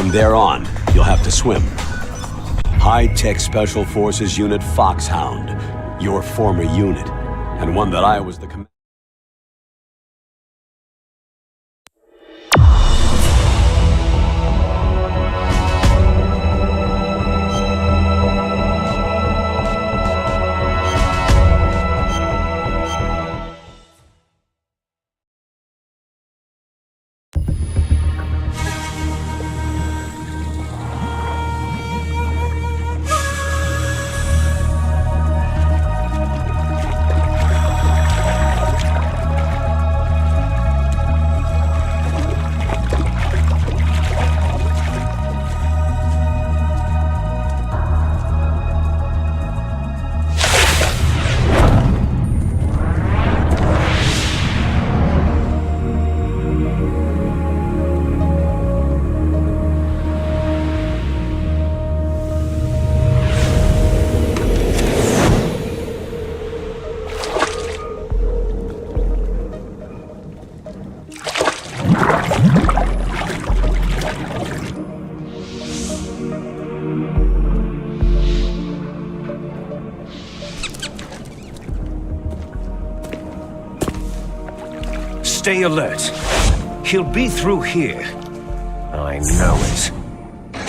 From there on, you'll have to swim. High-Tech Special Forces Unit Foxhound, your former unit, and one that I was the commander. Stay alert. He'll be through here. I know it.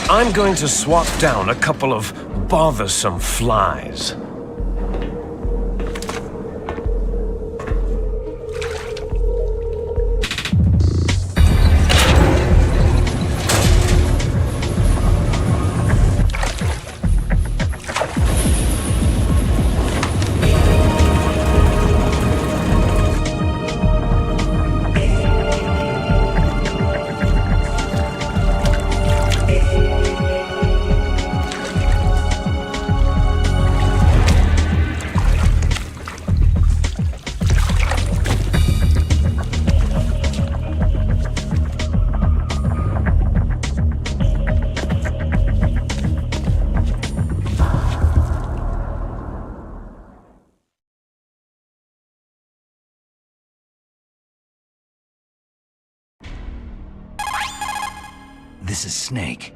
I'm going to swat down a couple of bothersome flies. This is Snake.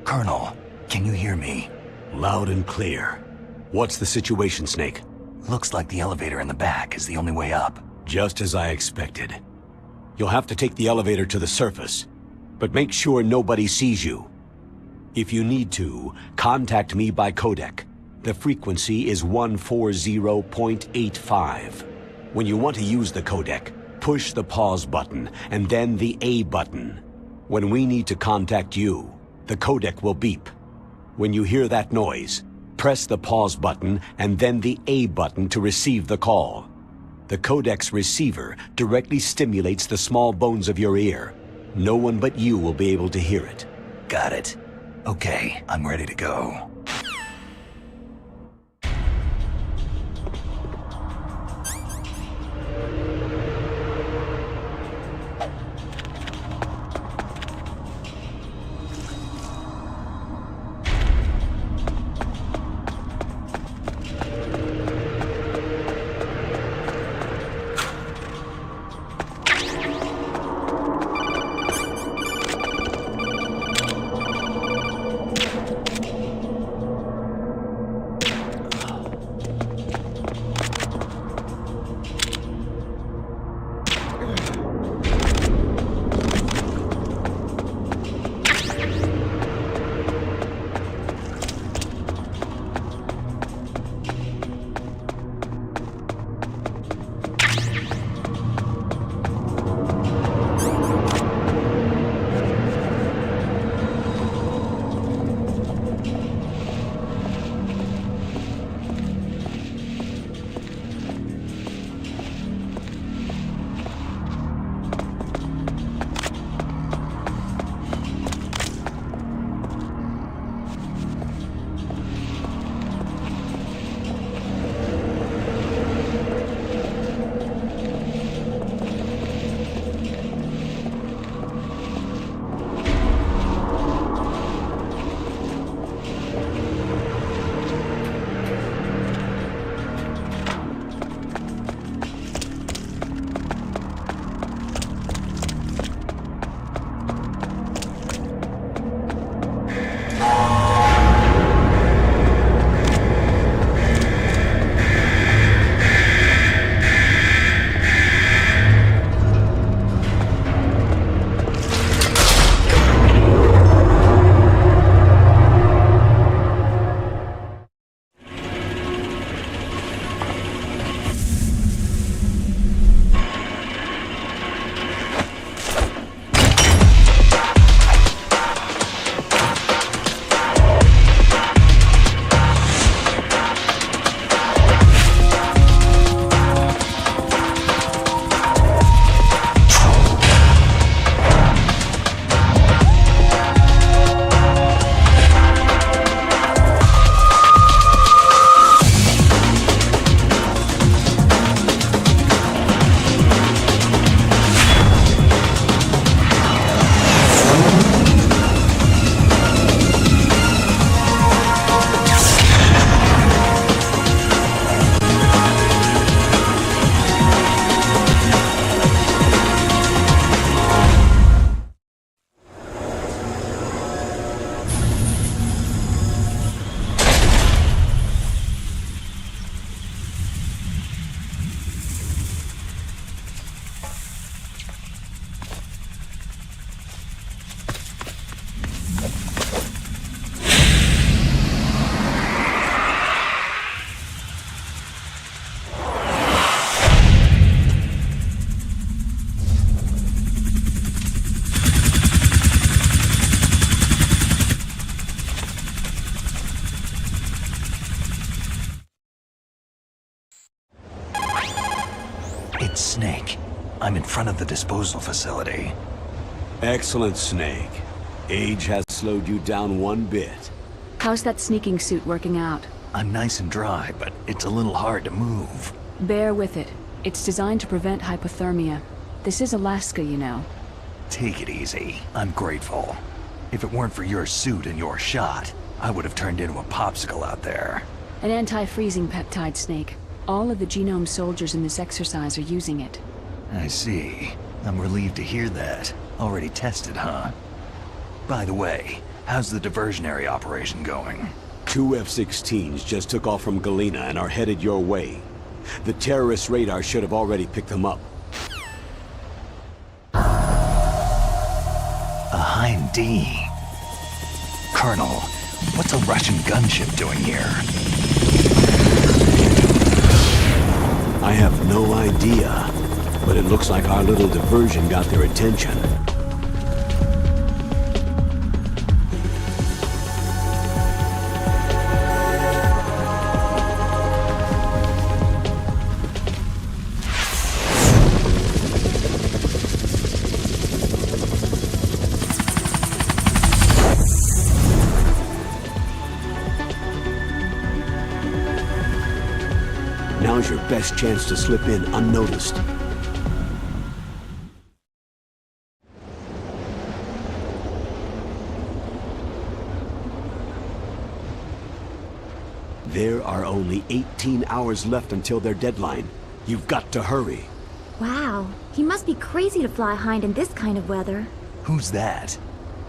Colonel, can you hear me? Loud and clear. What's the situation, Snake? Looks like the elevator in the back is the only way up. Just as I expected. You'll have to take the elevator to the surface, but make sure nobody sees you. If you need to, contact me by codec. The frequency is 140.85. When you want to use the codec, push the pause button and then the A button. When we need to contact you, the codec will beep. When you hear that noise, press the pause button and then the A button to receive the call. The codec's receiver directly stimulates the small bones of your ear. No one but you will be able to hear it. Got it. Okay, I'm ready to go. Snake, I'm in front of the disposal facility. Excellent, Snake. Age has slowed you down one bit. How's that sneaking suit working out? I'm nice and dry, but it's a little hard to move. Bear with it. It's designed to prevent hypothermia. This is Alaska, you know. Take it easy. I'm grateful. If it weren't for your suit and your shot, I would have turned into a popsicle out there. An anti-freezing peptide, Snake. All of the Genome soldiers in this exercise are using it. I see. I'm relieved to hear that. Already tested, huh? By the way, how's the diversionary operation going? 2 F-16s just took off from Galena and are headed your way. The terrorist radar should have already picked them up. A Hind D. Colonel, what's a Russian gunship doing here? I have no idea, but it looks like our little diversion got their attention. Now's your best chance to slip in unnoticed. There are only 18 hours left until their deadline. You've got to hurry. Wow, he must be crazy to fly Hind in this kind of weather. Who's that?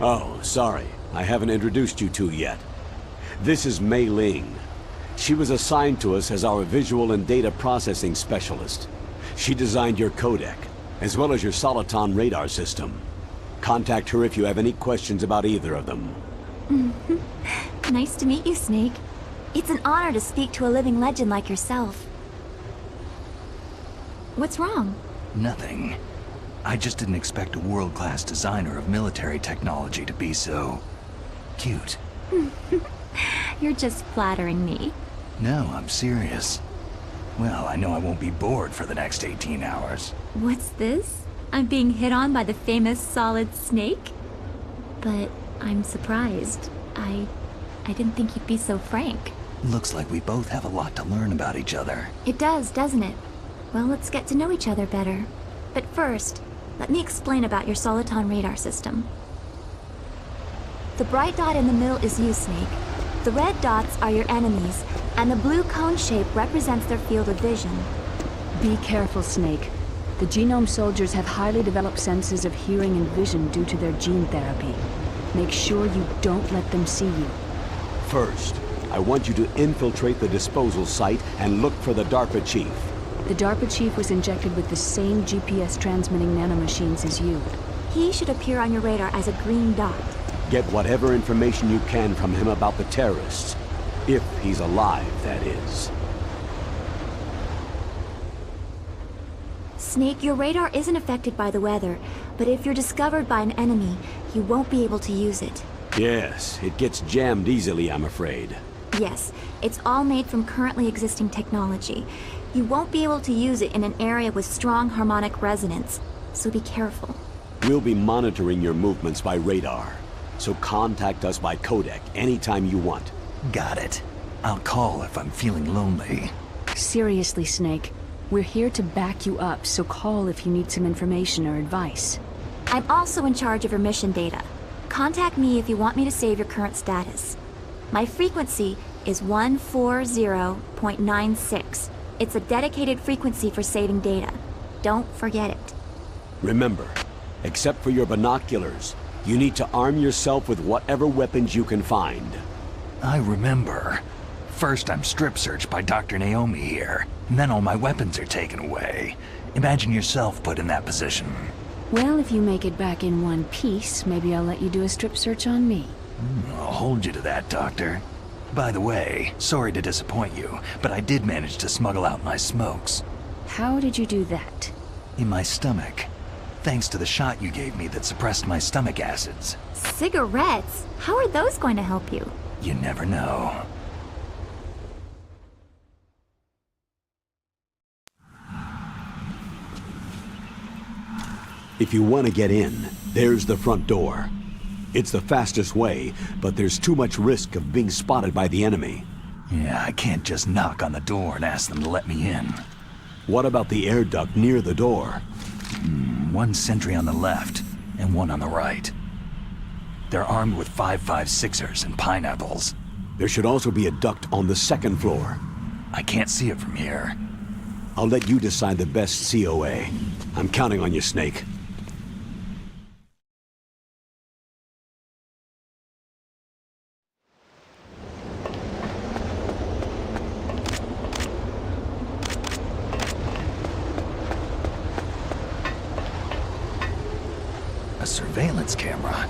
Oh, sorry. I haven't introduced you two yet. This is Mei Ling. She was assigned to us as our visual and data processing specialist. She designed your codec, as well as your Soliton radar system. Contact her if you have any questions about either of them. Nice to meet you, Snake. It's an honor to speak to a living legend like yourself. What's wrong? Nothing. I just didn't expect a world-class designer of military technology to be so... cute. You're just flattering me. No, I'm serious. Well, I know I won't be bored for the next 18 hours. What's this? I'm being hit on by the famous Solid Snake? But I'm surprised. I didn't think you'd be so frank. Looks like we both have a lot to learn about each other. It does, doesn't it? Well, let's get to know each other better. But first, let me explain about your Soliton radar system. The bright dot in the middle is you, Snake. The red dots are your enemies, and the blue cone shape represents their field of vision. Be careful, Snake. The Genome soldiers have highly developed senses of hearing and vision due to their gene therapy. Make sure you don't let them see you. First, I want you to infiltrate the disposal site and look for the DARPA chief. The DARPA chief was injected with the same GPS transmitting nanomachines as you. He should appear on your radar as a green dot. Get whatever information you can from him about the terrorists. If he's alive, that is. Snake, your radar isn't affected by the weather, but if you're discovered by an enemy, you won't be able to use it. Yes, it gets jammed easily, I'm afraid. Yes, it's all made from currently existing technology. You won't be able to use it in an area with strong harmonic resonance, so be careful. We'll be monitoring your movements by radar, so contact us by codec anytime you want. Got it. I'll call if I'm feeling lonely. Seriously, Snake. We're here to back you up, so call if you need some information or advice. I'm also in charge of your mission data. Contact me if you want me to save your current status. My frequency is 140.96. It's a dedicated frequency for saving data. Don't forget it. Remember, except for your binoculars, you need to arm yourself with whatever weapons you can find. I remember. First I'm strip searched by Dr. Naomi here, and then all my weapons are taken away. Imagine yourself put in that position. Well, if you make it back in one piece, maybe I'll let you do a strip search on me. I'll hold you to that, Doctor. By the way, sorry to disappoint you, but I did manage to smuggle out my smokes. How did you do that? In my stomach. Thanks to the shot you gave me that suppressed my stomach acids. Cigarettes? How are those going to help you? You never know. If you want to get in, there's the front door. It's the fastest way, but there's too much risk of being spotted by the enemy. Yeah, I can't just knock on the door and ask them to let me in. What about the air duct near the door? One sentry on the left, and one on the right. They're armed with 5.56ers and pineapples. There should also be a duct on the second floor. I can't see it from here. I'll let you decide the best COA. I'm counting on you, Snake. A surveillance camera.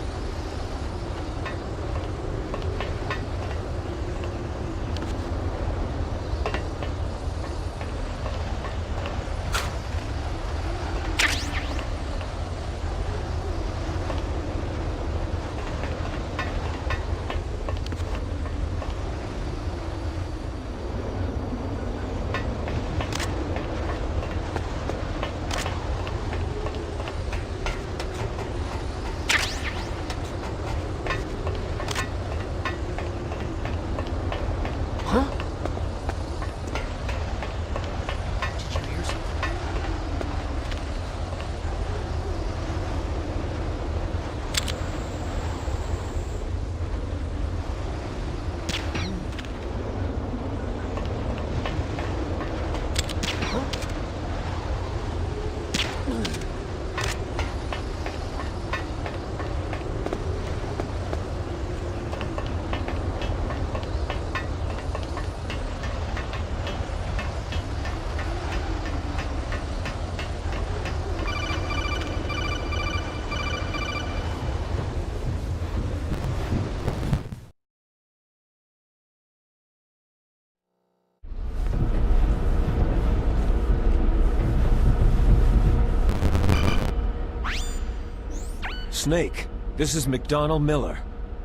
Snake, this is McDonald Miller.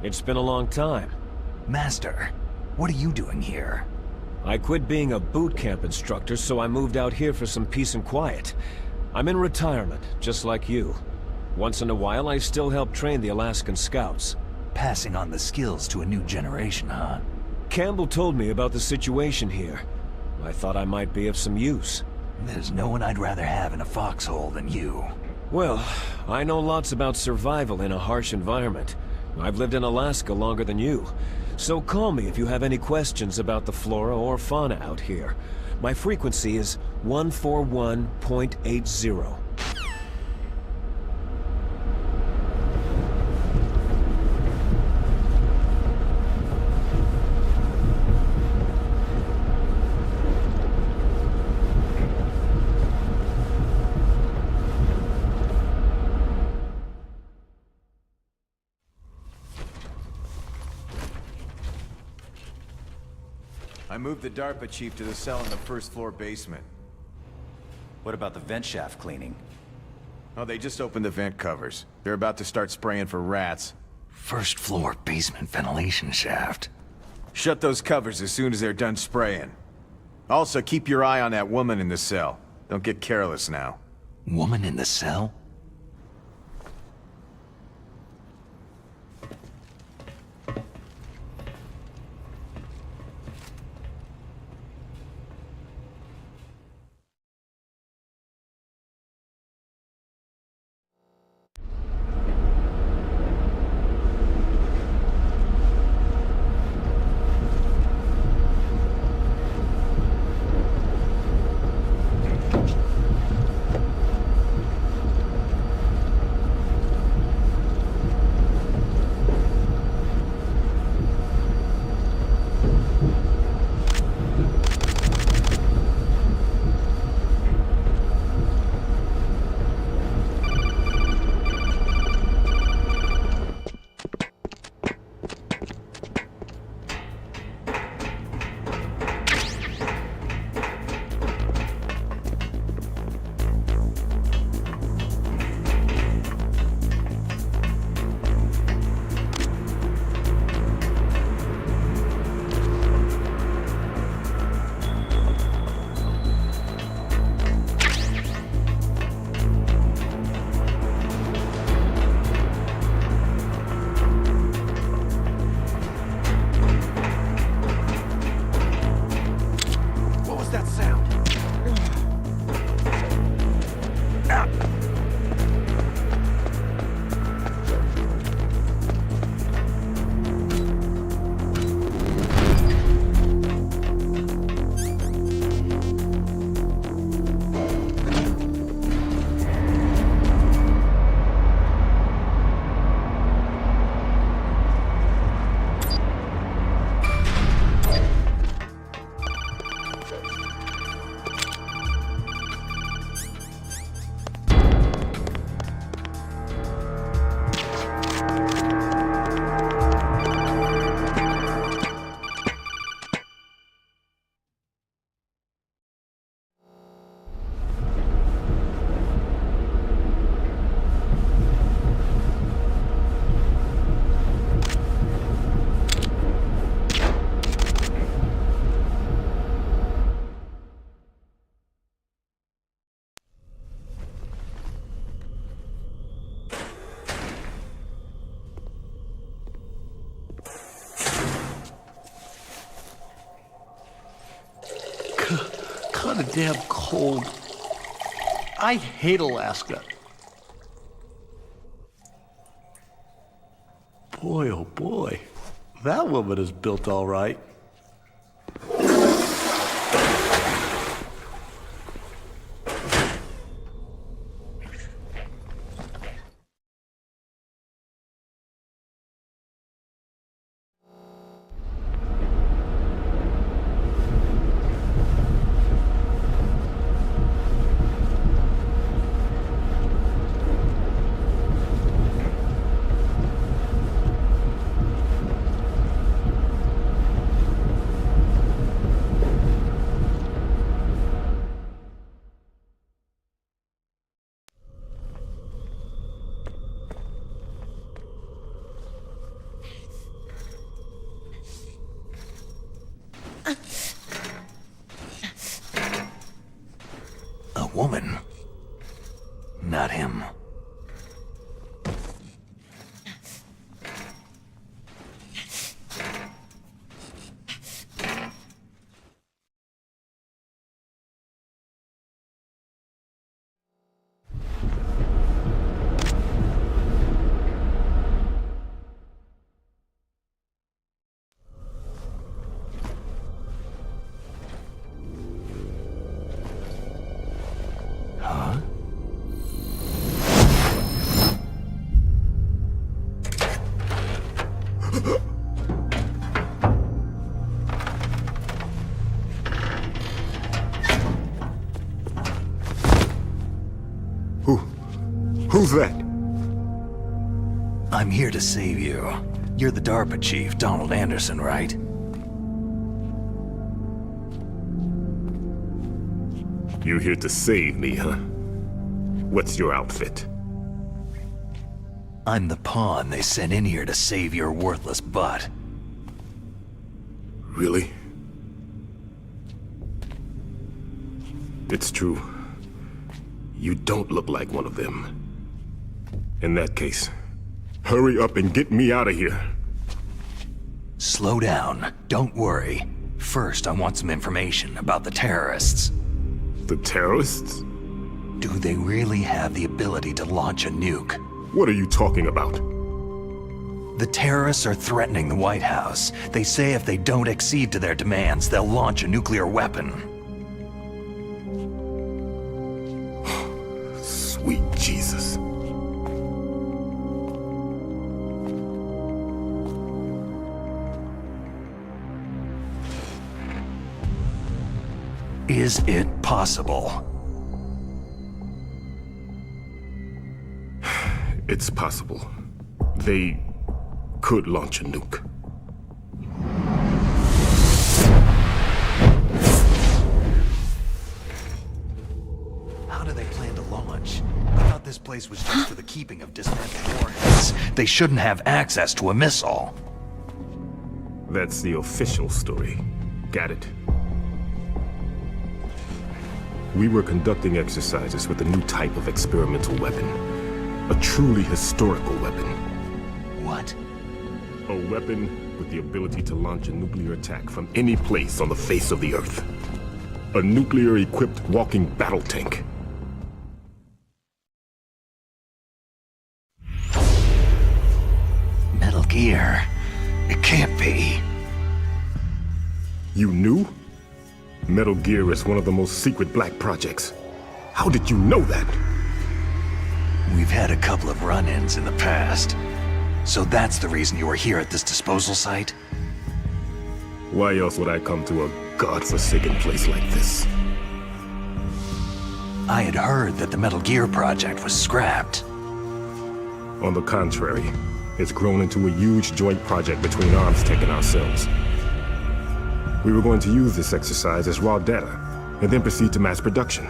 It's been a long time. Master, what are you doing here? I quit being a boot camp instructor, so I moved out here for some peace and quiet. I'm in retirement, just like you. Once in a while, I still help train the Alaskan Scouts. Passing on the skills to a new generation, huh? Campbell told me about the situation here. I thought I might be of some use. There's no one I'd rather have in a foxhole than you. Well, I know lots about survival in a harsh environment. I've lived in Alaska longer than you. So call me if you have any questions about the flora or fauna out here. My frequency is 141.80. I moved the DARPA chief to the cell in the first floor basement. What about the vent shaft cleaning? Oh, they just opened the vent covers. They're about to start spraying for rats. First floor basement ventilation shaft. Shut those covers as soon as they're done spraying. Also, keep your eye on that woman in the cell. Don't get careless now. Woman in the cell? What a damn cold. I hate Alaska. Boy, oh boy. That woman is built all right. A woman. Not him. Huh? Who's that? I'm here to save you. You're the DARPA chief, Donald Anderson, right? You here to save me, huh? What's your outfit? I'm the pawn they sent in here to save your worthless butt. Really? It's true. You don't look like one of them. In that case, hurry up and get me out of here. Slow down. Don't worry. First, I want some information about the terrorists. The terrorists? Do they really have the ability to launch a nuke? What are you talking about? The terrorists are threatening the White House. They say if they don't accede to their demands, they'll launch a nuclear weapon. Sweet Jesus. Is it possible? It's possible. They could launch a nuke. How do they plan to launch? I thought this place was just for the keeping of dismantled warheads. They shouldn't have access to a missile. That's the official story. Got it? We were conducting exercises with a new type of experimental weapon. A truly historical weapon. What? A weapon with the ability to launch a nuclear attack from any place on the face of the Earth. A nuclear-equipped walking battle tank. Metal Gear. It can't be. You knew? Metal Gear is one of the most secret black projects. How did you know that? We've had a couple of run-ins in the past. So that's the reason you were here at this disposal site? Why else would I come to a godforsaken place like this? I had heard that the Metal Gear project was scrapped. On the contrary, it's grown into a huge joint project between ArmsTech and ourselves. We were going to use this exercise as raw data, and then proceed to mass production.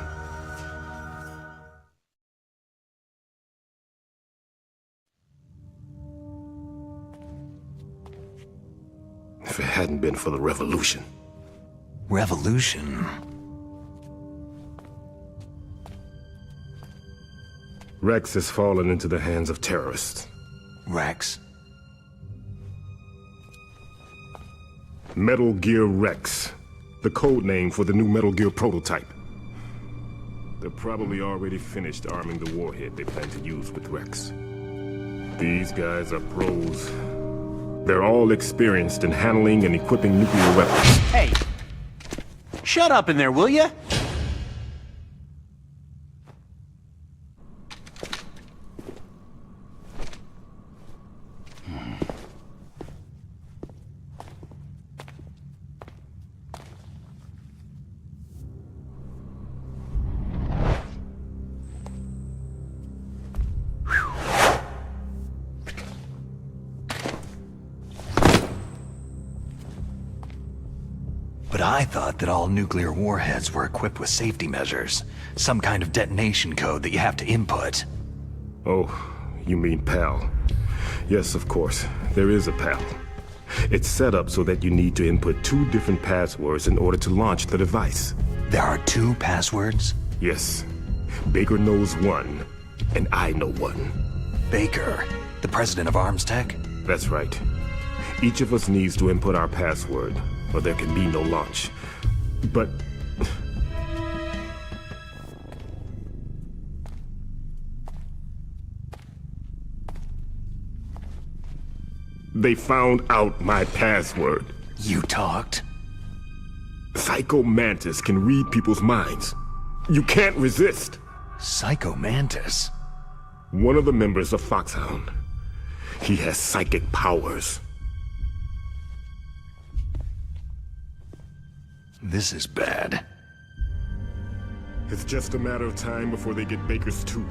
If it hadn't been for the revolution. Revolution? Rex has fallen into the hands of terrorists. Rex? Metal Gear Rex, the code name for the new Metal Gear prototype. They're probably already finished arming the warhead they plan to use with Rex. These guys are pros. They're all experienced in handling and equipping nuclear weapons. Hey! Shut up in there, will ya? But I thought that all nuclear warheads were equipped with safety measures. Some kind of detonation code that you have to input. Oh, you mean PAL. Yes, of course. There is a PAL. It's set up so that you need to input 2 different passwords in order to launch the device. There are 2 passwords? Yes. Baker knows one, and I know one. Baker, the president of ArmsTech? That's right. Each of us needs to input our password, or there can be no launch. But... they found out my password. You talked? Psycho Mantis can read people's minds. You can't resist. Psycho Mantis? One of the members of Foxhound. He has psychic powers. This is bad. It's just a matter of time before they get Baker's too.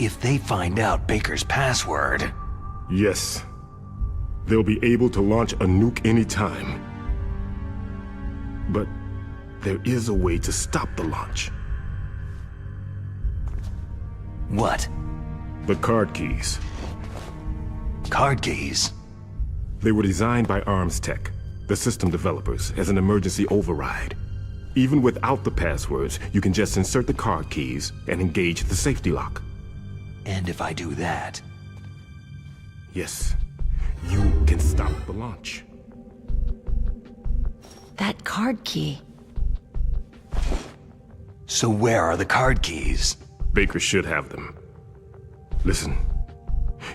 If they find out Baker's password... Yes. They'll be able to launch a nuke anytime. But there is a way to stop the launch. What? The card keys. Card keys? They were designed by ArmsTech, the system developers, as an emergency override. Even without the passwords, you can just insert the card keys and engage the safety lock. And if I do that... Yes, you can stop the launch. That card key. So where are the card keys? Baker should have them. Listen,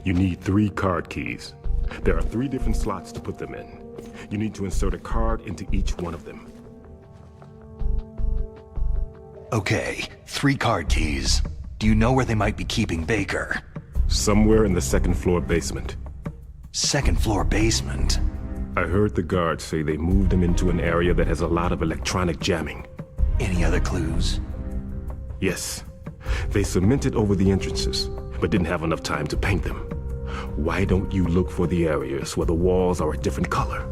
you need 3 card keys. There are 3 different slots to put them in. You need to insert a card into each one of them. Okay, 3 card keys. Do you know where they might be keeping Baker? Somewhere in the 2nd floor basement. 2nd floor basement? I heard the guards say they moved him into an area that has a lot of electronic jamming. Any other clues? Yes. They cemented over the entrances, but didn't have enough time to paint them. Why don't you look for the areas where the walls are a different color?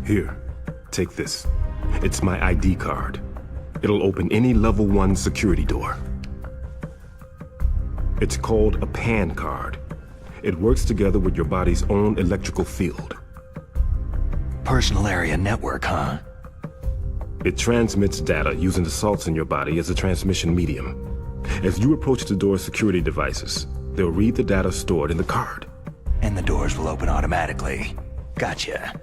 Here, take this. It's my ID card. It'll open any level 1 security door. It's called a PAN card. It works together with your body's own electrical field. Personal area network, huh? It transmits data using the salts in your body as a transmission medium. As you approach the door's security devices, they'll read the data stored in the card. And the doors will open automatically. Gotcha.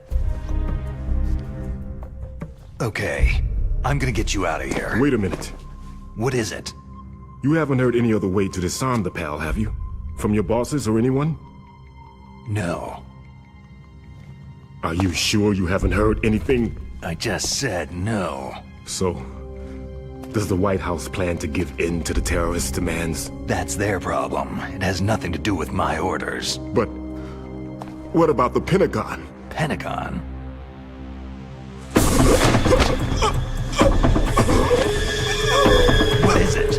Okay, I'm gonna get you out of here. Wait a minute. What is it? You haven't heard any other way to disarm the PAL, have you? From your bosses or anyone? No. Are you sure you haven't heard anything? I just said no. So, does the White House plan to give in to the terrorists' demands? That's their problem. It has nothing to do with my orders. But what about the Pentagon? Pentagon? What is it?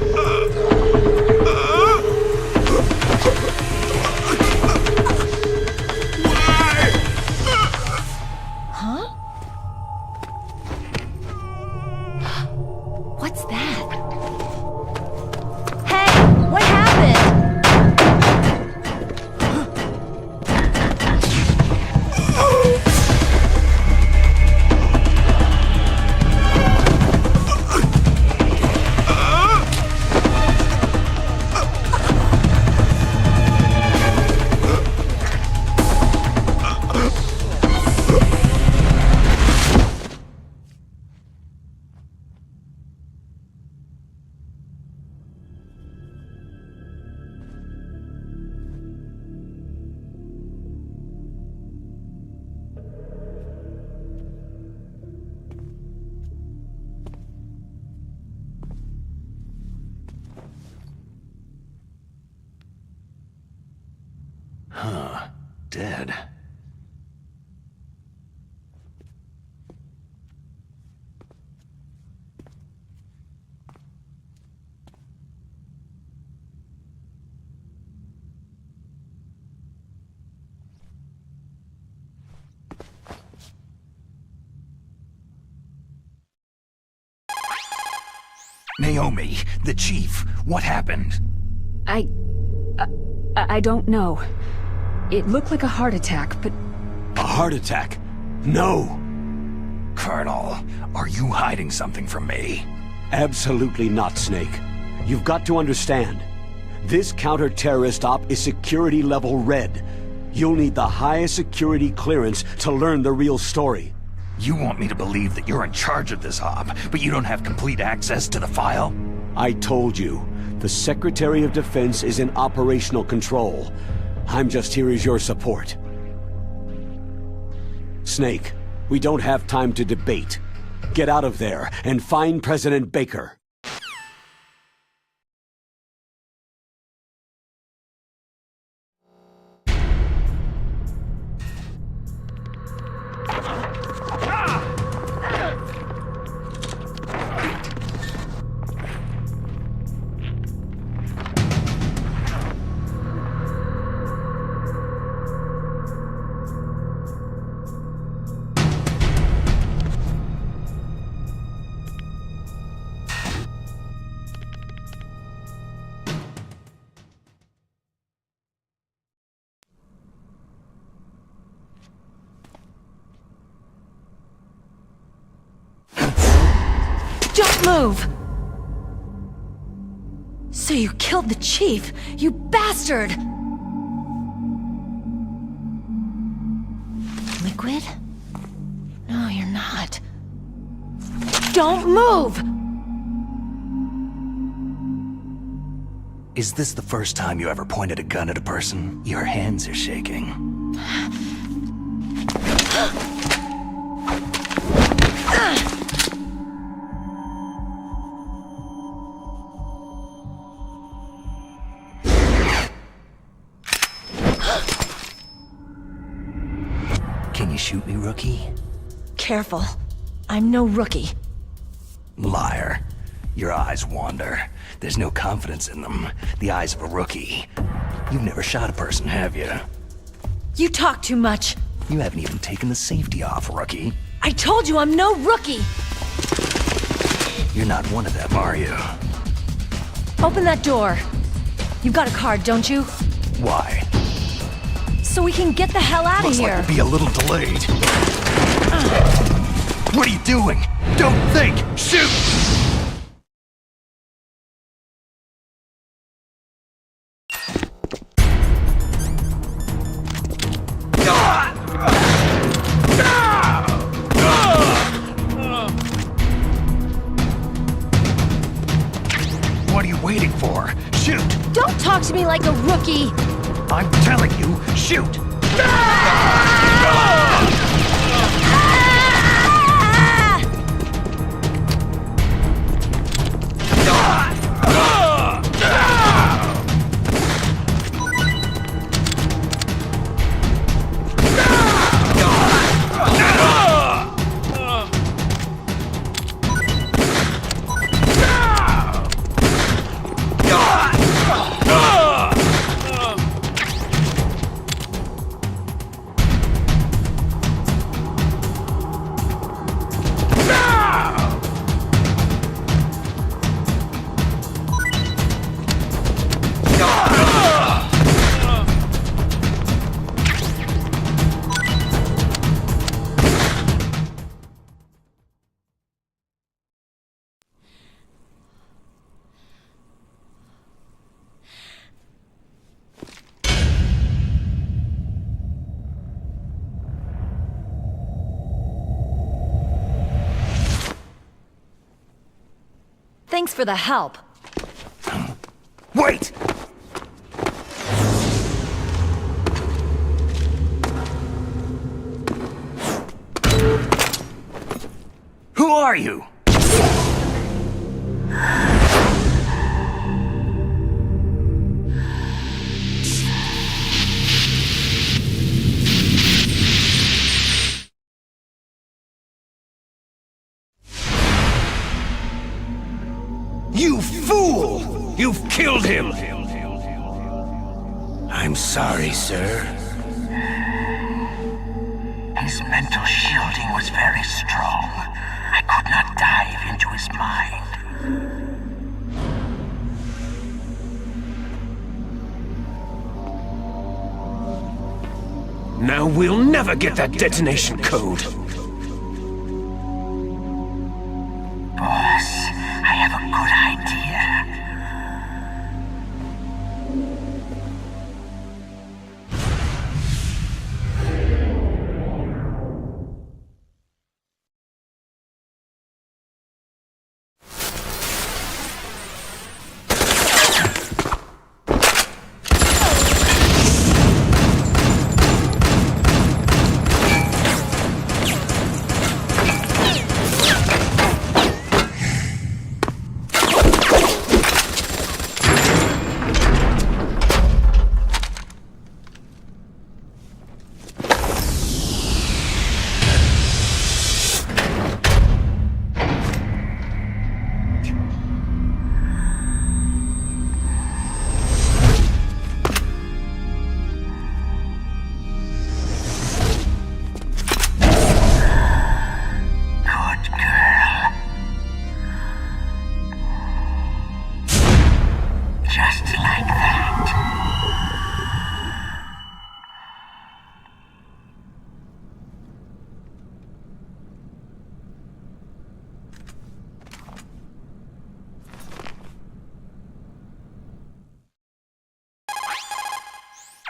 What's that? Hey! What happened? Dead. Naomi, the chief, what happened? I don't know. It looked like a heart attack, but A heart attack? No! Colonel, are you hiding something from me? Absolutely not, Snake. You've got to understand. This counter-terrorist op is security level red. You'll need the highest security clearance to learn the real story. You want me to believe that you're in charge of this op, but you don't have complete access to the file? I told you, the Secretary of Defense is in operational control. I'm just here as your support. Snake, we don't have time to debate. Get out of there and find President Baker. Don't move! So you killed the chief, you bastard! Liquid? No, you're not. Don't move! Is this the first time you ever pointed a gun at a person? Your hands are shaking. Can you shoot me, rookie? Careful. I'm no rookie. Liar. Your eyes wander. There's no confidence in them. The eyes of a rookie. You've never shot a person, have you? You talk too much. You haven't even taken the safety off, rookie. I told you I'm no rookie! You're not one of them, are you? Open that door. You've got a card, don't you? Why? So we can get the hell out of Looks here. like we'll be a little delayed. What are you doing? Don't think! Shoot! What are you waiting for? Shoot! Don't talk to me like a rookie! I'm telling you, shoot! Thanks for the help. Wait! Who are you? You've killed him! I'm sorry, sir. His mental shielding was very strong. I could not dive into his mind. Now we'll never get that detonation code! Boss, I have a good idea.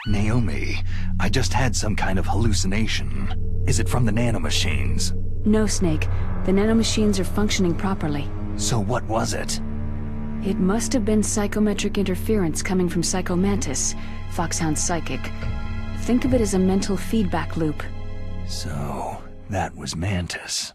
Naomi, I just had some kind of hallucination. Is it from the nanomachines? No, Snake. The nanomachines are functioning properly. So what was it? It must have been psychometric interference coming from Psycho Mantis, Foxhound's psychic. Think of it as a mental feedback loop. So, that was Mantis.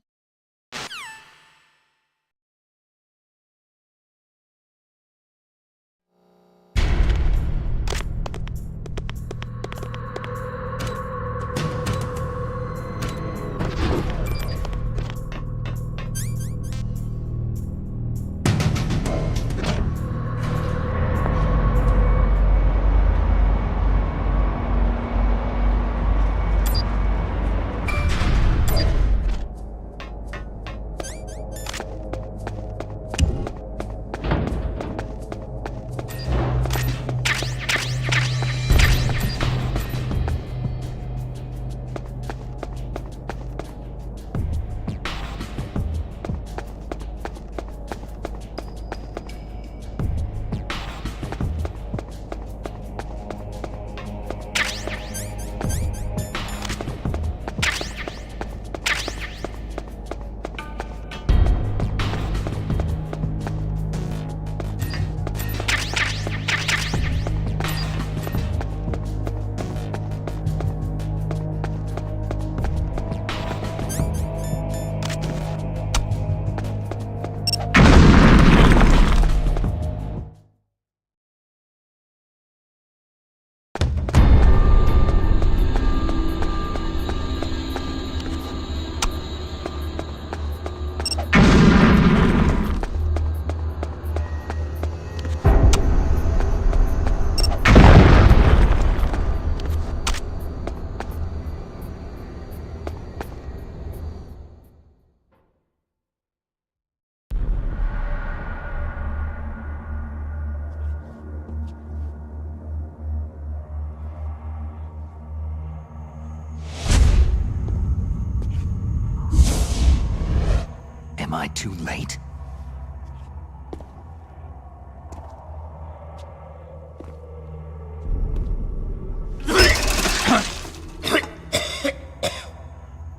Am I too late?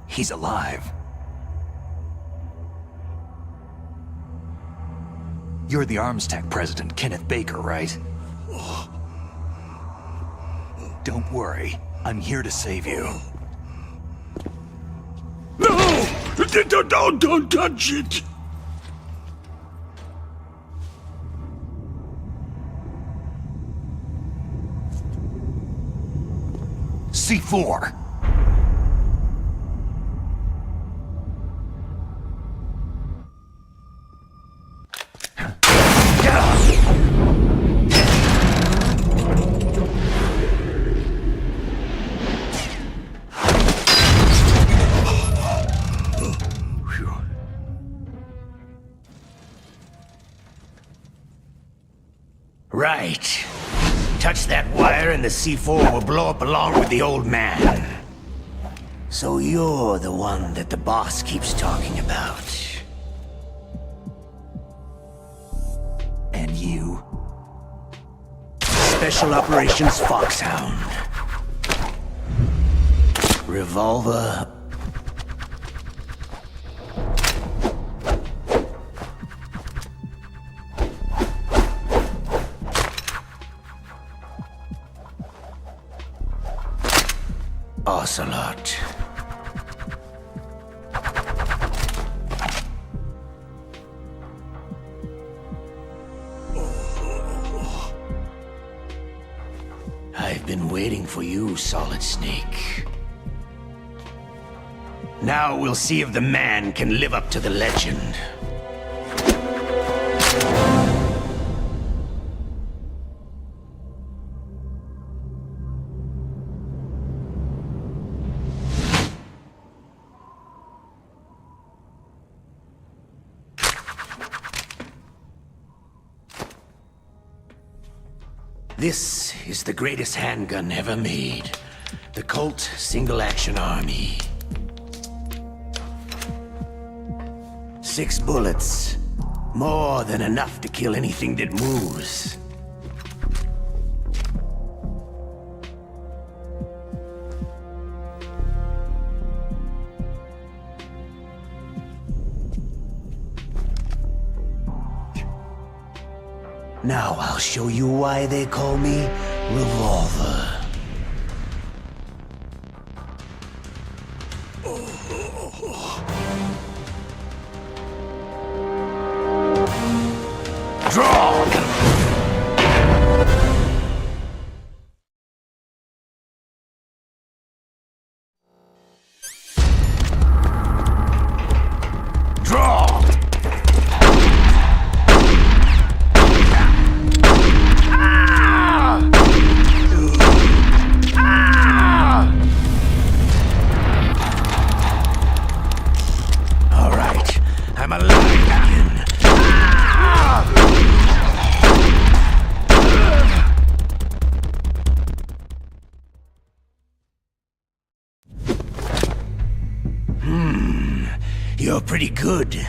He's alive. You're the ArmsTech president, Kenneth Baker, right? Don't worry. I'm here to save you. No! Don't touch it! C4! and the C4 will blow up along with the old man. So you're the one that the boss keeps talking about. And you? Special Operations Foxhound. Revolver. Ocelot. I've been waiting for you, Solid Snake. Now we'll see if the man can live up to the legend. This is the greatest handgun ever made. The Colt Single Action Army. 6 bullets. More than enough to kill anything that moves. Now I'll show you why they call me Revolver. Draw! Draw! I'm alive again. You're pretty good.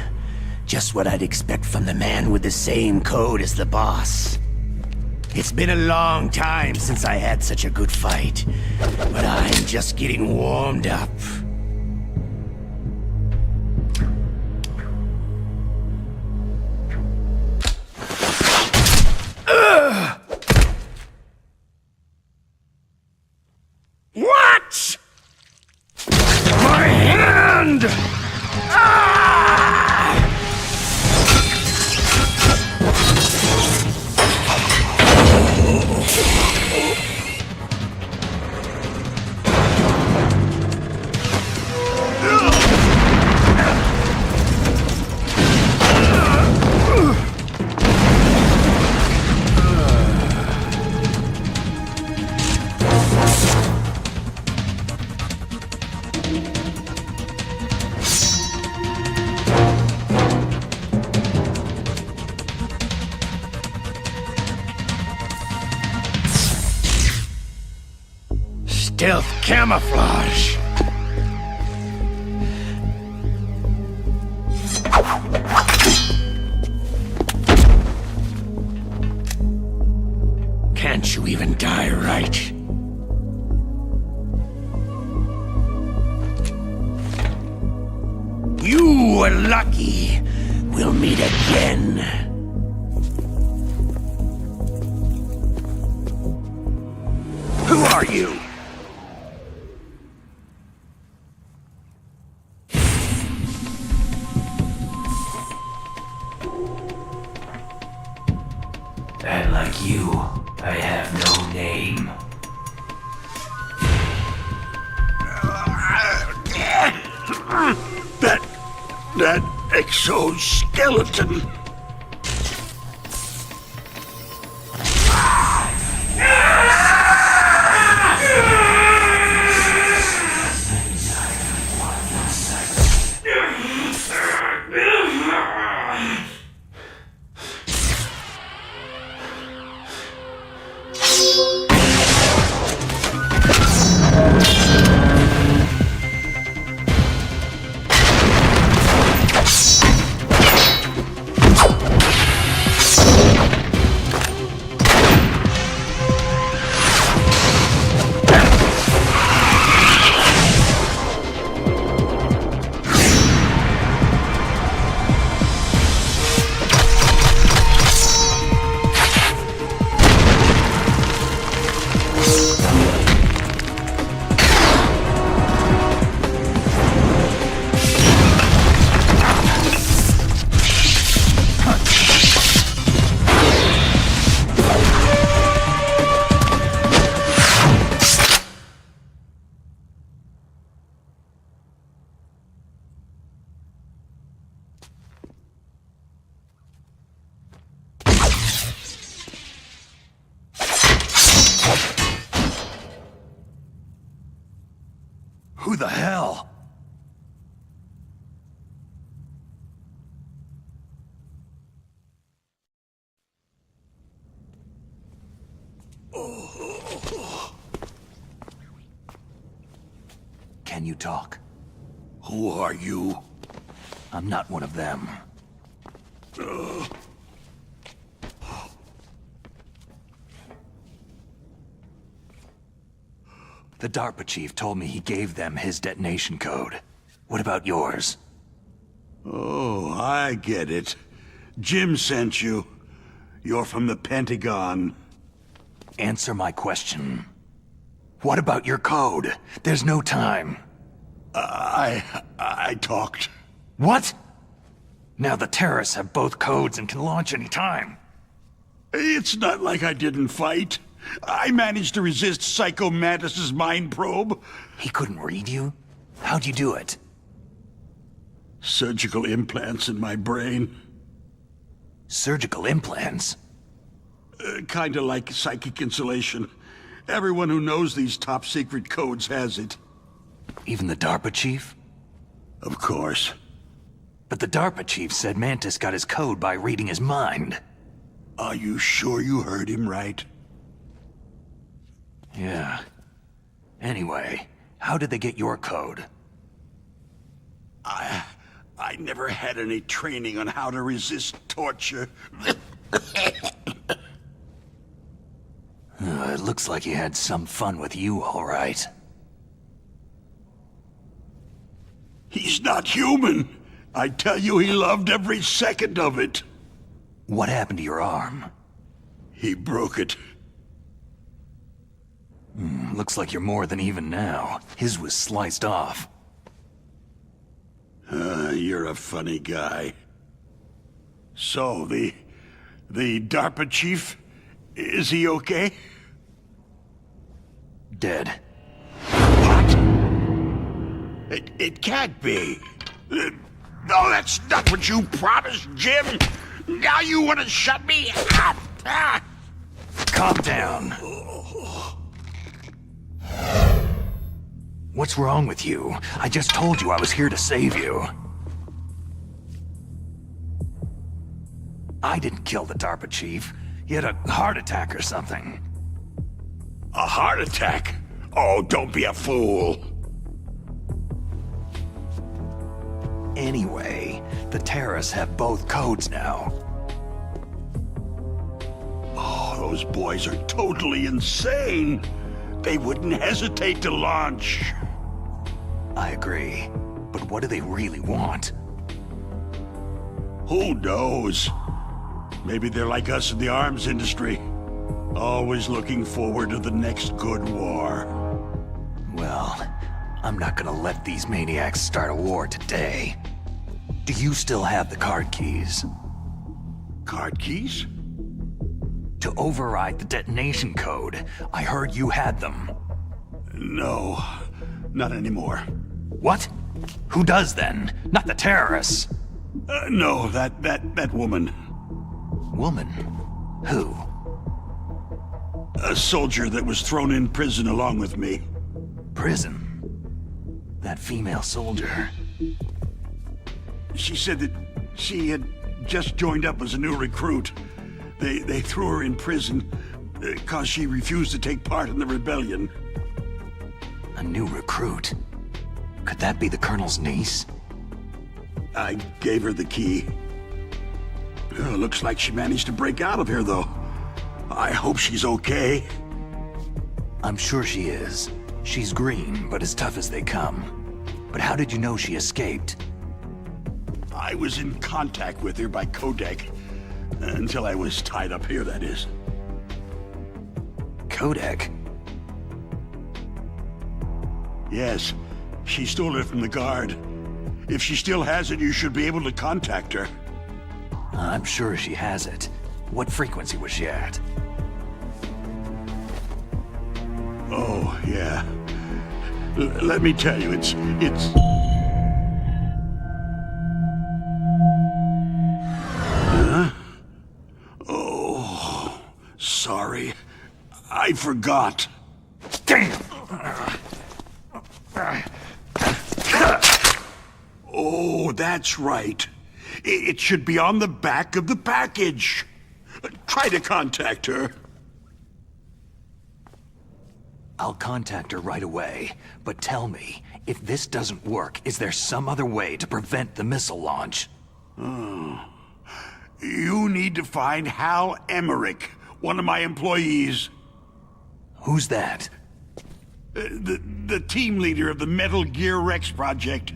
Just what I'd expect from the man with the same code as the boss. It's been a long time since I had such a good fight, but I'm just getting warmed up. What? My hand! Stealth camouflage. Can't you even die right? You were lucky. We'll meet again. Who are you? And like you, I have no name. That exoskeleton. Who the hell? Can you talk? Who are you? I'm not one of them. The DARPA chief told me he gave them his detonation code. What about yours? Oh, I get it. Jim sent you. You're from the Pentagon. Answer my question. What about your code? There's no time. I talked. What? Now the terrorists have both codes and can launch any time. It's not like I didn't fight. I managed to resist Psycho Mantis's mind probe. He couldn't read you? How'd you do it? Surgical implants in my brain. Surgical implants? Kinda like psychic insulation. Everyone who knows these top-secret codes has it. Even the DARPA chief? Of course. But the DARPA chief said Mantis got his code by reading his mind. Are you sure you heard him right? Yeah. Anyway, how did they get your code? I never had any training on how to resist torture. It looks like he had some fun with you, all right. He's not human. I tell you, he loved every second of it. What happened to your arm? He broke it. Looks like you're more than even now. His was sliced off. You're a funny guy. So, the DARPA chief, is he okay? Dead. What? It can't be. No, that's not what you promised, Jim. Now you want to shut me up. Calm down. What's wrong with you? I just told you I was here to save you. I didn't kill the DARPA chief. He had a heart attack or something. A heart attack? Oh, don't be a fool. Anyway, the terrorists have both codes now. Oh, those boys are totally insane. They wouldn't hesitate to launch. I agree. But what do they really want? Who knows? Maybe they're like us in the arms industry. Always looking forward to the next good war. Well, I'm not gonna let these maniacs start a war today. Do you still have the card keys? Card keys? To override the detonation code. I heard you had them. No, not anymore. What? Who does then? Not the terrorists. No, that woman. Woman? Who? A soldier that was thrown in prison along with me. Prison? That female soldier. She said that she had just joined up as a new recruit. They threw her in prison because she refused to take part in the rebellion. A new recruit? Could that be the Colonel's niece? I gave her the key. Looks like she managed to break out of here, though. I hope she's okay. I'm sure she is. She's green, but as tough as they come. But how did you know she escaped? I was in contact with her by codec. Until I was tied up here, that is. Codec? Yes. She stole it from the guard. If she still has it, you should be able to contact her. I'm sure she has it. What frequency was she at? Oh, yeah. Let me tell you, it's... Huh? Oh, sorry. I forgot. Damn! That's right. It should be on the back of the package. Try to contact her. I'll contact her right away, but tell me, if this doesn't work, is there some other way to prevent the missile launch? You need to find Hal Emmerich, one of my employees. Who's that? The team leader of the Metal Gear Rex project.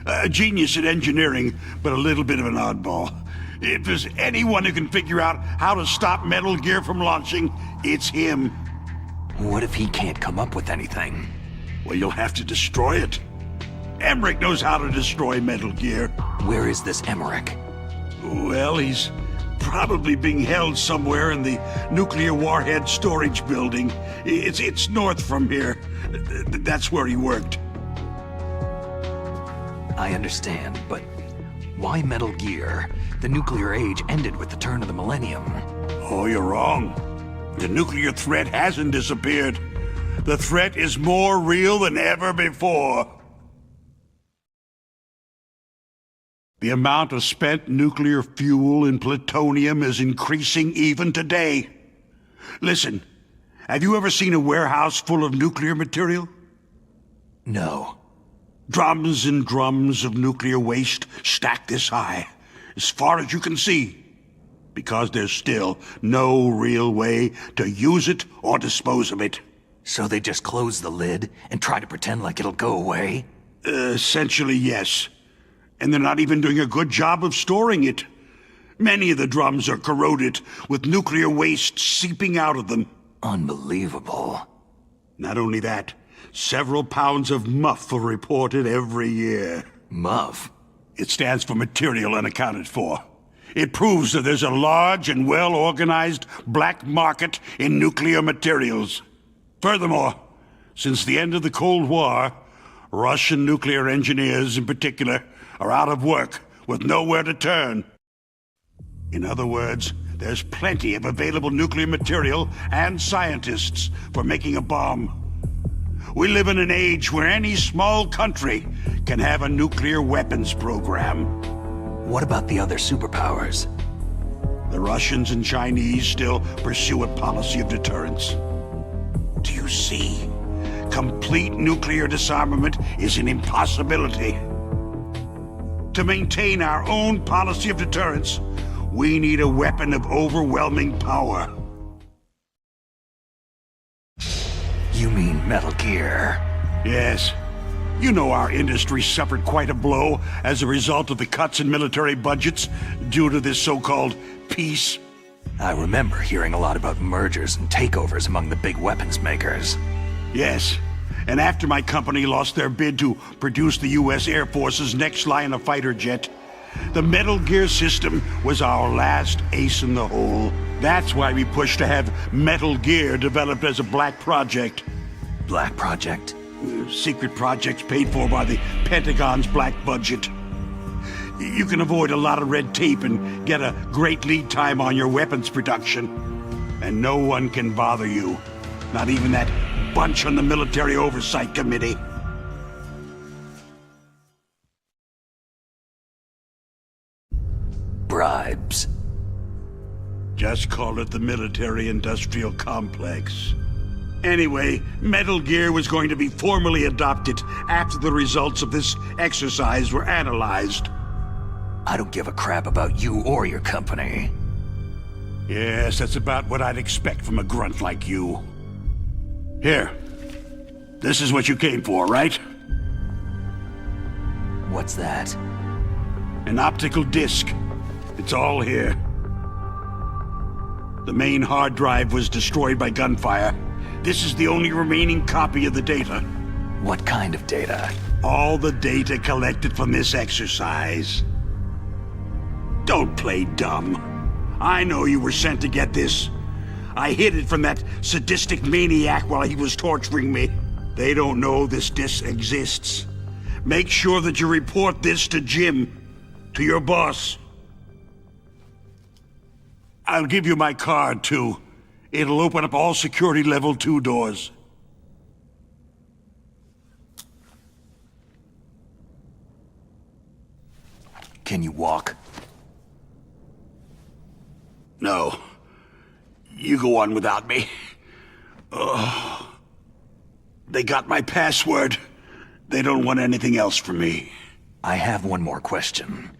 A genius at engineering, but a little bit of an oddball. If there's anyone who can figure out how to stop Metal Gear from launching, it's him. What if he can't come up with anything? Well, you'll have to destroy it. Emmerich knows how to destroy Metal Gear. Where is this Emmerich? Well, he's probably being held somewhere in the nuclear warhead storage building. It's north from here. That's where he worked. I understand, but why Metal Gear? The nuclear age ended with the turn of the millennium. Oh, you're wrong. The nuclear threat hasn't disappeared. The threat is more real than ever before. The amount of spent nuclear fuel and plutonium is increasing even today. Listen, have you ever seen a warehouse full of nuclear material? No. Drums and drums of nuclear waste stacked this high, as far as you can see, because there's still no real way to use it or dispose of it. So they just close the lid and try to pretend like it'll go away? Essentially, yes. And they're not even doing a good job of storing it. Many of the drums are corroded, with nuclear waste seeping out of them. Unbelievable. Not only that, several pounds of MUF are reported every year. MUF? It stands for Material Unaccounted For. It proves that there's a large and well-organized black market in nuclear materials. Furthermore, since the end of the Cold War, Russian nuclear engineers in particular are out of work with nowhere to turn. In other words, there's plenty of available nuclear material and scientists for making a bomb. We live in an age where any small country can have a nuclear weapons program. What about the other superpowers? The Russians and Chinese still pursue a policy of deterrence. Do you see? Complete nuclear disarmament is an impossibility. To maintain our own policy of deterrence, we need a weapon of overwhelming power. You mean Metal Gear? Yes. You know our industry suffered quite a blow as a result of the cuts in military budgets due to this so-called peace. I remember hearing a lot about mergers and takeovers among the big weapons makers. Yes. And after my company lost their bid to produce the U.S. Air Force's next line of fighter jet, the Metal Gear system was our last ace in the hole. That's why we pushed to have Metal Gear developed as a black project. Black project? Secret projects paid for by the Pentagon's black budget. You can avoid a lot of red tape and get a great lead time on your weapons production. And no one can bother you. Not even that bunch on the Military Oversight Committee. Bribes. Just call it the military-industrial complex. Anyway, Metal Gear was going to be formally adopted after the results of this exercise were analyzed. I don't give a crap about you or your company. Yes, that's about what I'd expect from a grunt like you. Here. This is what you came for, right? What's that? An optical disc. It's all here. The main hard drive was destroyed by gunfire. This is the only remaining copy of the data. What kind of data? All the data collected from this exercise. Don't play dumb. I know you were sent to get this. I hid it from that sadistic maniac while he was torturing me. They don't know this disc exists. Make sure that you report this to Jim, to your boss. I'll give you my card, too. It'll open up all security level 2 doors. Can you walk? No. You go on without me. They got my password. They don't want anything else from me. I have one more question.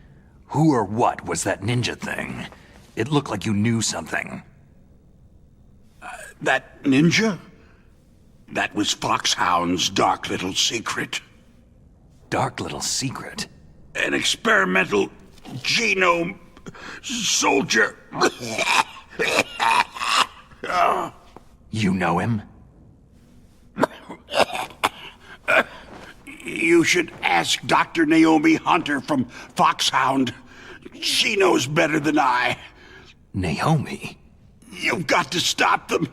Who or what was that ninja thing? It looked like you knew something. That ninja? That was Foxhound's dark little secret. Dark little secret? An experimental genome soldier. You know him? You should ask Dr. Naomi Hunter from Foxhound. She knows better than I. Naomi? You've got to stop them.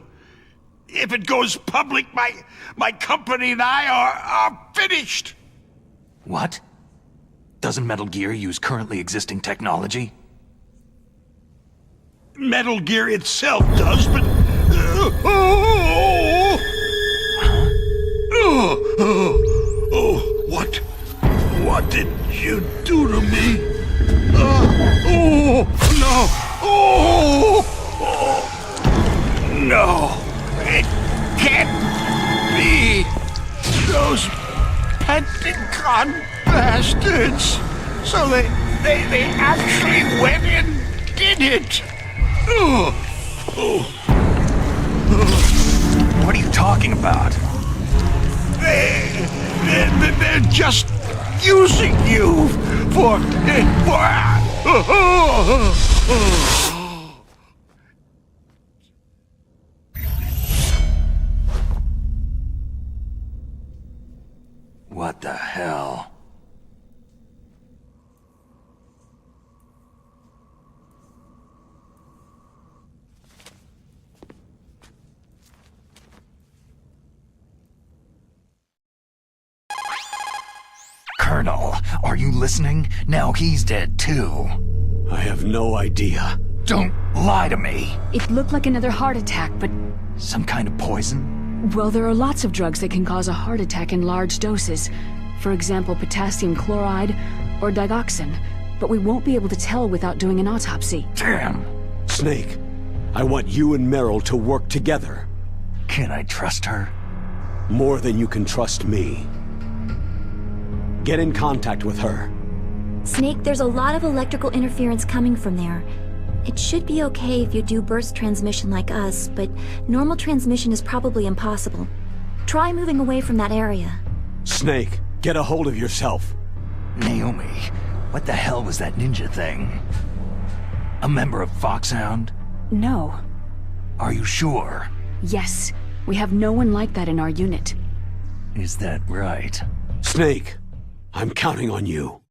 If it goes public, my company and I are finished. What? Doesn't Metal Gear use currently existing technology? Metal Gear itself does, but... What did you do to me? No! It can't be! Those Pentagon bastards! So they actually went and did it! What are you talking about? They're just using you for... What the hell? Colonel, are you listening? Now he's dead too. I have no idea. Don't lie to me. It looked like another heart attack, but... Some kind of poison? Well, there are lots of drugs that can cause a heart attack in large doses. For example, potassium chloride or digoxin. But we won't be able to tell without doing an autopsy. Damn. Snake, I want you and Meryl to work together. Can I trust her? More than you can trust me. Get in contact with her. Snake, there's a lot of electrical interference coming from there. It should be okay if you do burst transmission like us, but normal transmission is probably impossible. Try moving away from that area. Snake, get a hold of yourself. Naomi, what the hell was that ninja thing? A member of Foxhound? No. Are you sure? Yes. We have no one like that in our unit. Is that right? Snake, I'm counting on you.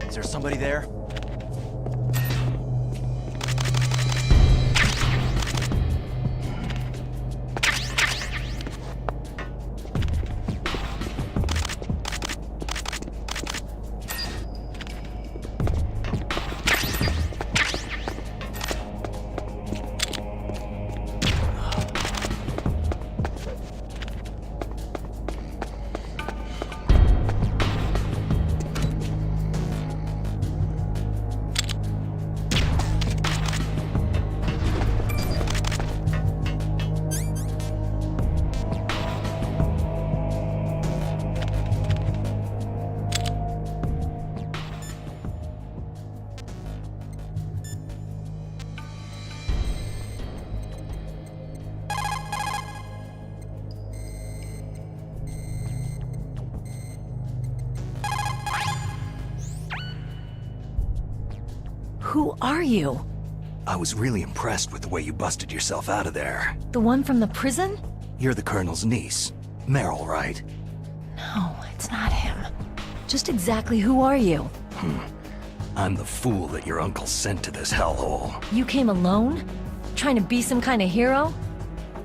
Is there somebody there? Who are you? I was really impressed with the way you busted yourself out of there. The one from the prison? You're the Colonel's niece. Meryl, right? No, it's not him. Just exactly who are you? I'm the fool that your uncle sent to this hellhole. You came alone? Trying to be some kind of hero?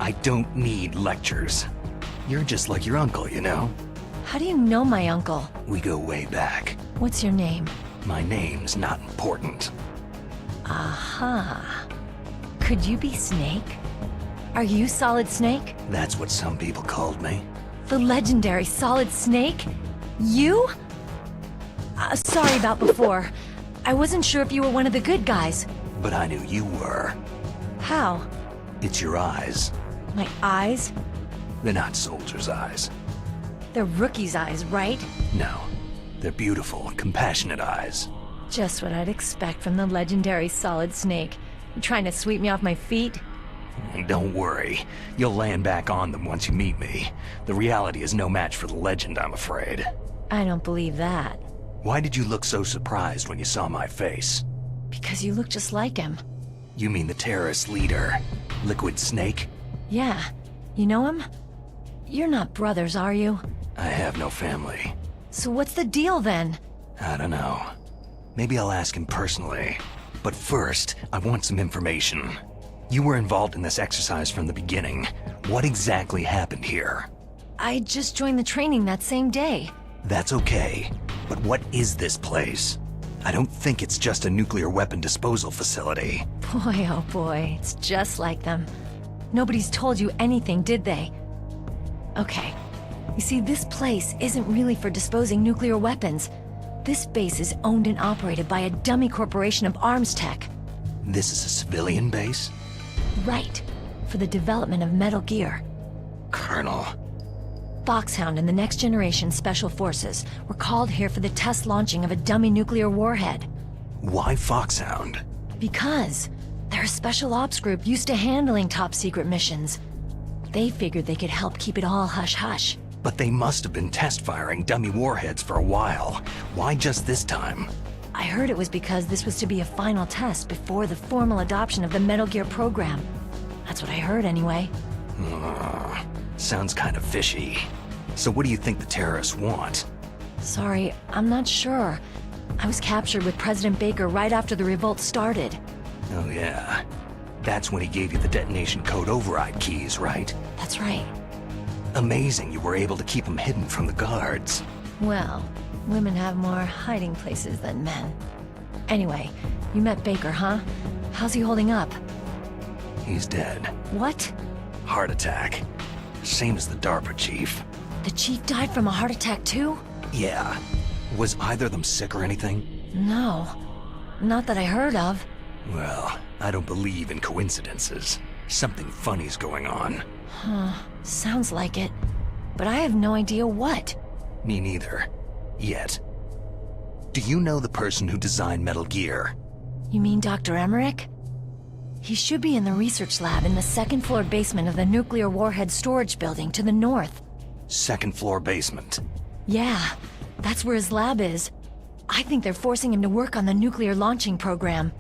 I don't need lectures. You're just like your uncle, you know? How do you know my uncle? We go way back. What's your name? My name's not important. Aha. Could you be Snake? Are you Solid Snake? That's what some people called me. The legendary Solid Snake? You? Sorry about before. I wasn't sure if you were one of the good guys. But I knew you were. How? It's your eyes. My eyes? They're not soldiers' eyes. They're rookie's eyes, right? No. They're beautiful, compassionate eyes. Just what I'd expect from the legendary Solid Snake. You trying to sweep me off my feet? Don't worry. You'll land back on them once you meet me. The reality is no match for the legend, I'm afraid. I don't believe that. Why did you look so surprised when you saw my face? Because you look just like him. You mean the terrorist leader, Liquid Snake? Yeah. You know him? You're not brothers, are you? I have no family. So what's the deal then? I don't know. Maybe I'll ask him personally. But first, I want some information. You were involved in this exercise from the beginning. What exactly happened here? I just joined the training that same day. That's okay. But what is this place? I don't think it's just a nuclear weapon disposal facility. Boy, oh boy, it's just like them. Nobody's told you anything, did they? Okay. You see, this place isn't really for disposing nuclear weapons. This base is owned and operated by a dummy corporation of arms tech. This is a civilian base? Right. For the development of Metal Gear. Colonel. Foxhound and the Next Generation Special Forces were called here for the test launching of a dummy nuclear warhead. Why Foxhound? Because they're a special ops group used to handling top-secret missions. They figured they could help keep it all hush-hush. But they must have been test-firing dummy warheads for a while. Why just this time? I heard it was because this was to be a final test before the formal adoption of the Metal Gear program. That's what I heard anyway. Sounds kind of fishy. So what do you think the terrorists want? Sorry, I'm not sure. I was captured with President Baker right after the revolt started. Oh yeah. That's when he gave you the detonation code override keys, right? That's right. Amazing you were able to keep them hidden from the guards. Well, women have more hiding places than men. Anyway, you met Baker, huh? How's he holding up? He's dead. What? Heart attack. Same as the DARPA chief. The chief died from a heart attack too? Yeah. Was either of them sick or anything? No. Not that I heard of. Well, I don't believe in coincidences. Something funny's going on. Huh. Sounds like it. But I have no idea what. Me neither. Yet. Do you know the person who designed Metal Gear? You mean Dr. Emmerich? He should be in the research lab in the second-floor basement of the nuclear warhead storage building to the north. Second-floor basement? Yeah, that's where his lab is. I think they're forcing him to work on the nuclear launching program.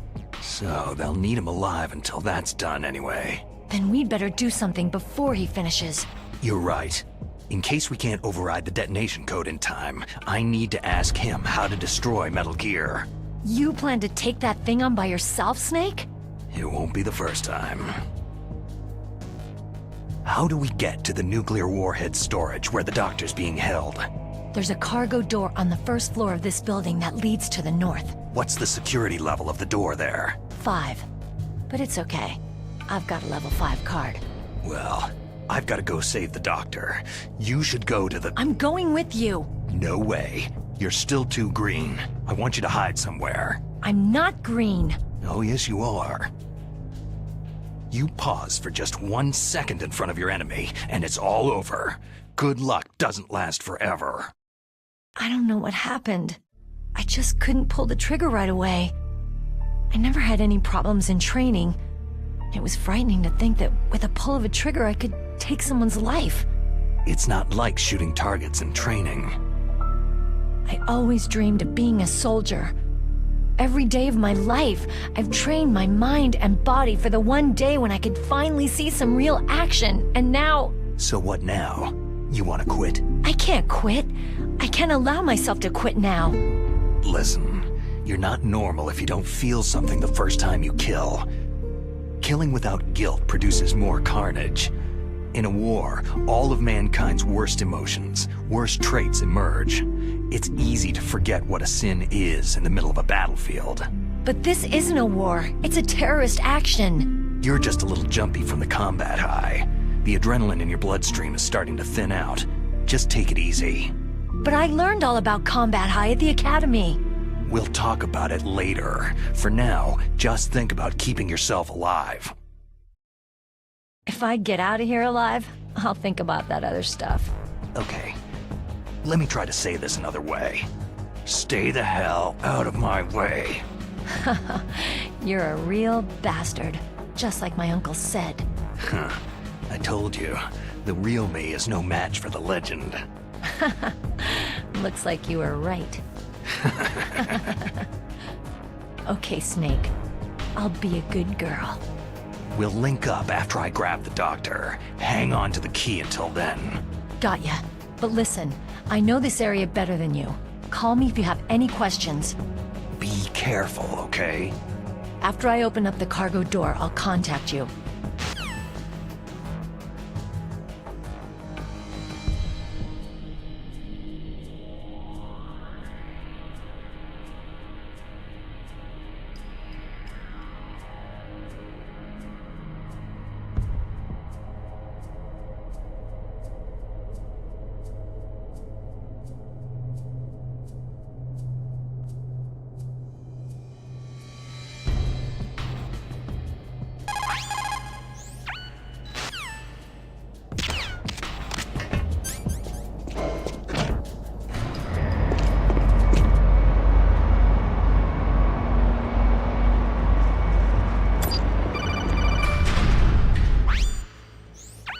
So they'll need him alive until that's done anyway. Then we'd better do something before he finishes. You're right. In case we can't override the detonation code in time, I need to ask him how to destroy Metal Gear. You plan to take that thing on by yourself, Snake? It won't be the first time. How do we get to the nuclear warhead storage where the doctor's being held? There's a cargo door on the first floor of this building that leads to the north. What's the security level of the door there? 5. But it's okay. I've got a level 5 card. Well, I've got to go save the doctor. You should go to the... I'm going with you! No way. You're still too green. I want you to hide somewhere. I'm not green. Oh, yes, you are. You pause for just 1 second in front of your enemy, and it's all over. Good luck doesn't last forever. I don't know what happened. I just couldn't pull the trigger right away. I never had any problems in training. It was frightening to think that with a pull of a trigger I could take someone's life. It's not like shooting targets in training. I always dreamed of being a soldier. Every day of my life, I've trained my mind and body for the one day when I could finally see some real action, and now... So what now? You want to quit? I can't quit. I can't allow myself to quit now. Listen, you're not normal if you don't feel something the first time you kill. Killing without guilt produces more carnage. In a war, all of mankind's worst emotions, worst traits emerge. It's easy to forget what a sin is in the middle of a battlefield. But this isn't a war. It's a terrorist action. You're just a little jumpy from the combat high. The adrenaline in your bloodstream is starting to thin out. Just take it easy. But I learned all about combat high at the academy. We'll talk about it later. For now, just think about keeping yourself alive. If I get out of here alive, I'll think about that other stuff. Okay. Let me try to say this another way. Stay the hell out of my way. You're a real bastard, just like my uncle said. Huh. I told you, the real me is no match for the legend. Looks like you were right. Okay, Snake. I'll be a good girl. We'll link up after I grab the doctor. Hang on to the key until then. Got ya. But listen, I know this area better than you. Call me if you have any questions. Be careful, okay? After I open up the cargo door, I'll contact you.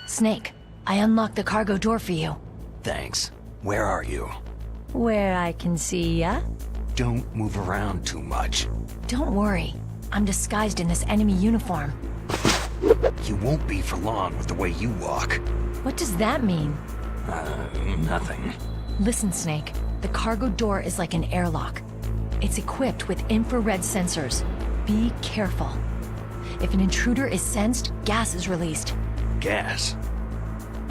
Snake, I unlocked the cargo door for you. Thanks. Where are you? Where I can see ya? Don't move around too much. Don't worry. I'm disguised in this enemy uniform. You won't be for long with the way you walk. What does that mean? Nothing. Listen, Snake. The cargo door is like an airlock. It's equipped with infrared sensors. Be careful. If an intruder is sensed, gas is released. Gas?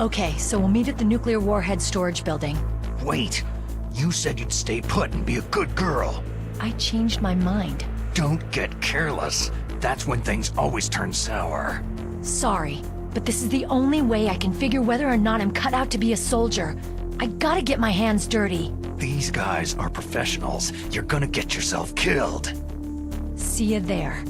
Okay, so we'll meet at the nuclear warhead storage building. Wait! You said you'd stay put and be a good girl. I changed my mind. Don't get careless. That's when things always turn sour. Sorry, but this is the only way I can figure whether or not I'm cut out to be a soldier. I gotta get my hands dirty. These guys are professionals. You're gonna get yourself killed. See you there.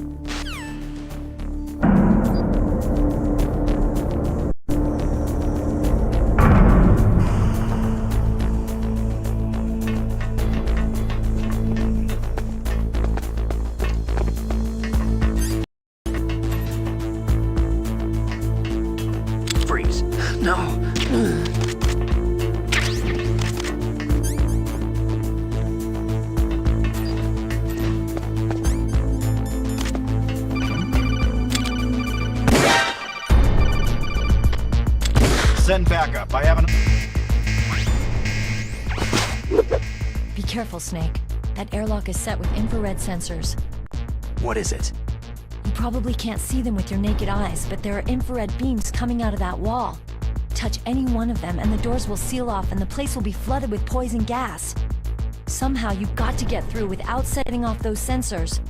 Freeze. No. Send backup. I haven't... Be careful, Snake. That airlock is set with infrared sensors. What is it? You probably can't see them with your naked eyes, but there are infrared beams coming out of that wall. Touch any one of them and the doors will seal off and the place will be flooded with poison gas. Somehow you've got to get through without setting off those sensors.